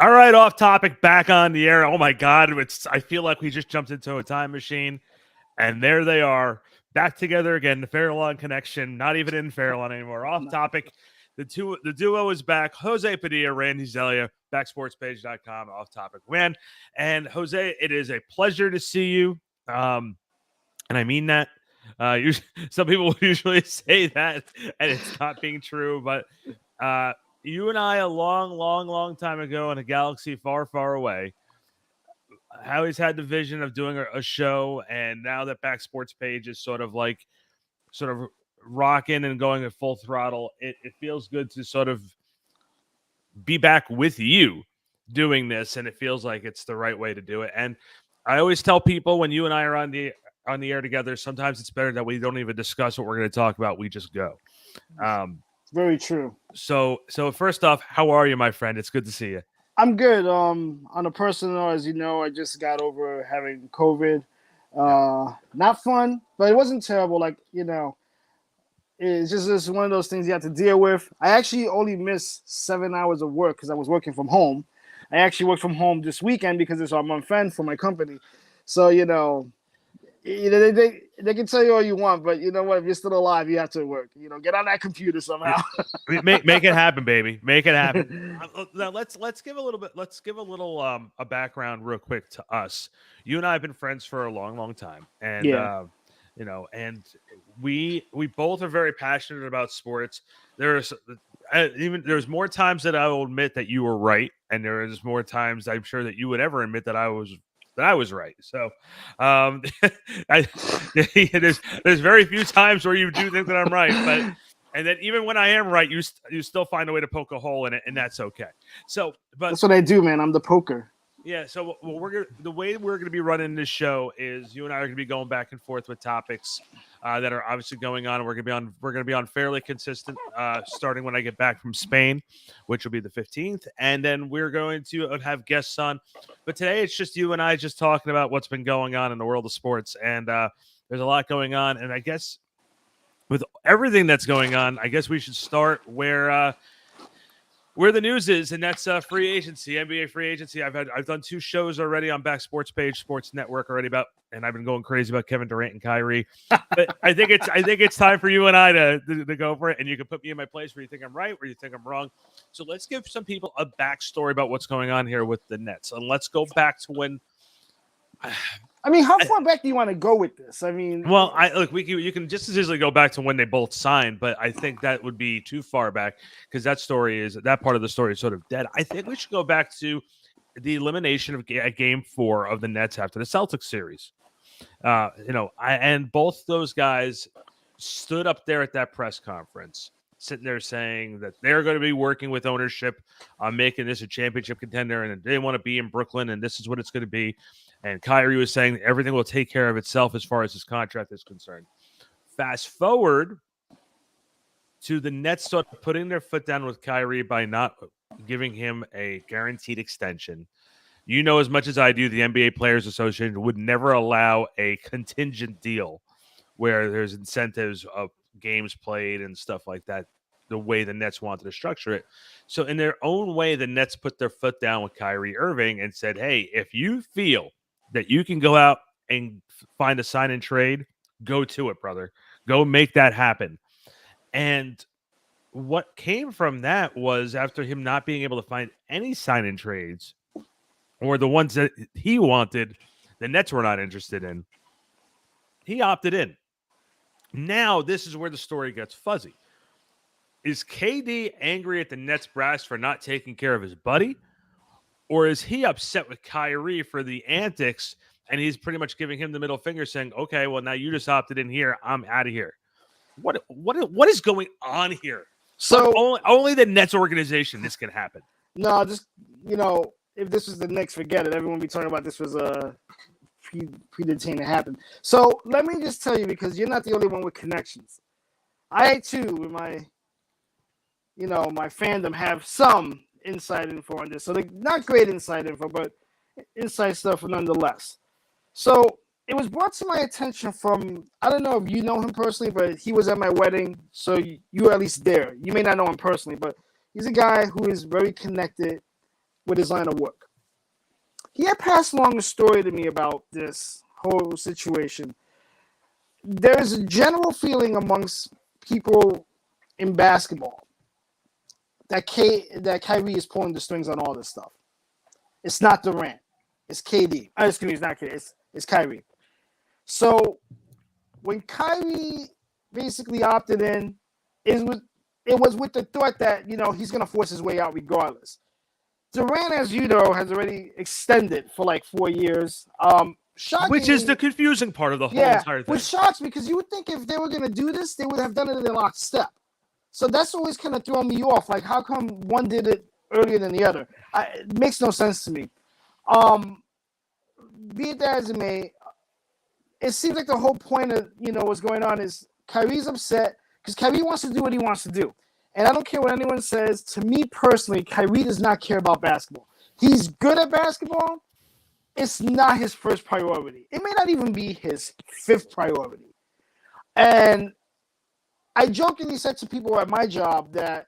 All right, off topic, back on the air. Oh my God, I feel like we just jumped into a time machine, and there they are, back together again. The Fairlawn connection, not even in Fairlawn anymore. Off topic, the duo is back. Jose Padilla, Randy Zellea, backsportspage.com. Off topic, man. And Jose, it is a pleasure to see you, and I mean that. Some people will usually say that, and it's not being true, but. You and I, a long time ago in a galaxy far, far away, I always had the vision of doing a show, and now that Back Sports Page is sort of rocking and going at full throttle, it feels good to sort of be back with you doing this, and it feels like it's the right way to do it. And I always tell people when you and I are on the air together, sometimes it's better that we don't even discuss what we're going to talk about. We just go. Very true. So first off, how are you, my friend? It's good to see you. I'm good. On a personal note, as you know, I just got over having COVID. Not fun, but it wasn't terrible. It's just one of those things you have to deal with. I actually only missed 7 hours of work because I was working from home. I actually worked from home this weekend because it's our month end for my company. So, they can tell you all you want, but you know what? If you're still alive, you have to work. Get on that computer somehow. make it happen, baby. Make it happen. Now let's give a little bit. Let's give a little a background real quick to us. You and I have been friends for a long time, and and we both are very passionate about sports. There's more times that I will admit that you were right, and there is more times I'm sure that you would ever admit that I was right. So there's very few times where you do think that I'm right, and then even when I am right, you still find a way to poke a hole in it, and that's okay. So, but that's what I do, man. I'm the poker. Yeah. So the way we're gonna be running this show is you and I are gonna be going back and forth with topics that are obviously going on. We're gonna be on fairly consistent, starting when I get back from Spain, which will be the 15th, and then we're going to have guests on. But today it's just you and I just talking about what's been going on in the world of sports, and there's a lot going on. And I guess with everything that's going on, I guess we should start where the news is, and that's free agency, NBA free agency. I've done 2 shows already on Back Sports Page, Sports Network already and I've been going crazy about Kevin Durant and Kyrie. But I think it's time for you and I to go for it, and you can put me in my place where you think I'm right, where you think I'm wrong. So let's give some people a backstory about what's going on here with the Nets, and let's go back to when. I mean, how far back do you want to go with this? I mean, well, you can just as easily go back to when they both signed, but I think that would be too far back because that part of the story is sort of dead. I think we should go back to the elimination of Game 4 of the Nets after the Celtics series. And both those guys stood up there at that press conference, sitting there saying that they're going to be working with ownership on making this a championship contender, and they want to be in Brooklyn, and this is what it's going to be. And Kyrie was saying everything will take care of itself as far as his contract is concerned. Fast forward to the Nets start putting their foot down with Kyrie by not giving him a guaranteed extension. You know as much as I do, the NBA Players Association would never allow a contingent deal where there's incentives of games played and stuff like that, the way the Nets wanted to structure it. So in their own way, the Nets put their foot down with Kyrie Irving and said, hey, if you feel that you can go out and find a sign and trade, go to it, brother. Go make that happen. And what came from that was after him not being able to find any sign and trades, or the ones that he wanted, the Nets were not interested in, he opted in. Now, this is where the story gets fuzzy. Is KD angry at the Nets brass for not taking care of his buddy? Or is he upset with Kyrie for the antics, and he's pretty much giving him the middle finger saying, okay, well, now you just opted in here. I'm out of here. What is going on here? So only the Nets organization this can happen. No, just, if this was the Knicks, forget it. Everyone be talking about this was a predetermined to happen. So let me just tell you, because you're not the only one with connections. I, too, with my fandom, have some inside info on this. So not great inside info, but inside stuff nonetheless. So it was brought to my attention from, I don't know if you know him personally, but he was at my wedding. So you were at least there. You may not know him personally, but he's a guy who is very connected with his line of work. He had passed along a story to me about this whole situation. There is a general feeling amongst people in basketball that Kyrie is pulling the strings on all this stuff. It's not Durant. It's KD. Excuse me, it's not KD. It's Kyrie. So when Kyrie basically opted in, it was with the thought that, he's going to force his way out regardless. Durant, as you know, has already extended for like 4 years. Which is the confusing part of the whole entire thing. Which shocks me because you would think if they were going to do this, they would have done it in lockstep. So that's always kind of throwing me off. Like, how come one did it earlier than the other? It makes no sense to me. Be it that as it may, it seems like the whole point of, what's going on is Kyrie's upset because Kyrie wants to do what he wants to do. And I don't care what anyone says. To me personally, Kyrie does not care about basketball. He's good at basketball. It's not his first priority. It may not even be his fifth priority. And I jokingly said to people at my job that